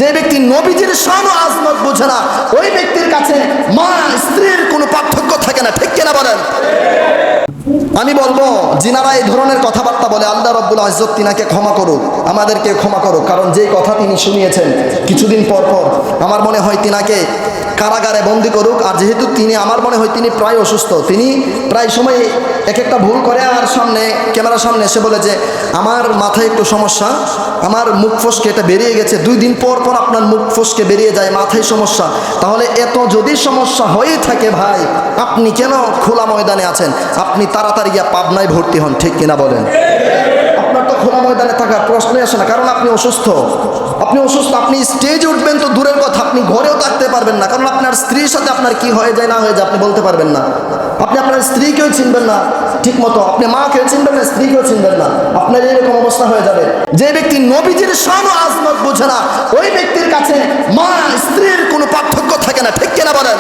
যে ব্যক্তি নবীজির শান ও আজমত বোঝে না, ওই ব্যক্তির কাছে মা স্ত্রীর কোনো পার্থক্য থাকে না। ঠিক কিনা বলেন? আমি বলবো, যিনারা এই ধরনের কথাবার্তা বলে, আল্লাহ রাব্বুল ইজ্জত তিনাকে ক্ষমা করুক, আমাদেরকে ক্ষমা করুক। কারণ যেই কথা তিনি শুনিয়েছেন কিছুদিন পর পর আমার মনে হয় তিনাকে কারাগারে বন্দি করুক। আর যেহেতু তিনি, আমার মনে হয় তিনি প্রায় অসুস্থ, তিনি প্রায় সময় এক একটা ভুল করে আর সামনে ক্যামেরার সামনে এসে বলে যে আমার মাথায় একটু সমস্যা, আমার মুখ ফসকে এটা বেরিয়ে গেছে। 2 দিন পর পর আপনার মুখ ফসকে বেরিয়ে যায়, মাথায় সমস্যা। তাহলে এত যদি সমস্যা হয়েই থাকে ভাই, আপনি কেন খোলা ময়দানে আছেন? আপনি তাড়াতাড়ি গিয়া পাবনায় ভর্তি হন। ঠিক কিনা বলেন? আপনার তো খোলা ময়দানে থাকার প্রশ্নই আসে না, কারণ আপনি অসুস্থ। আপনি অসুস্থ, আপনি স্টেজে উঠবেন তো দূরের কথা, আপনি ঘরেও থাকতে পারবেন না। কারণ আপনার স্ত্রীর সাথে আপনার কি হয়ে যায় না হয়ে যায় আপনি বলতে পারবেন না। আপনি আপনার স্ত্রীকেও চিনবেন না ঠিক মতো, আপনি মাকেও চিনবেন না, স্ত্রীকেও চিনবেন না। আপনার এরকম অবস্থা হয়ে যাবে। যে ব্যক্তি নবীজির শান ও আজমত বোঝে না, ওই ব্যক্তির কাছে মা স্ত্রীর কোনো পার্থক্য থাকে না। ঠিক কিনা বলেন?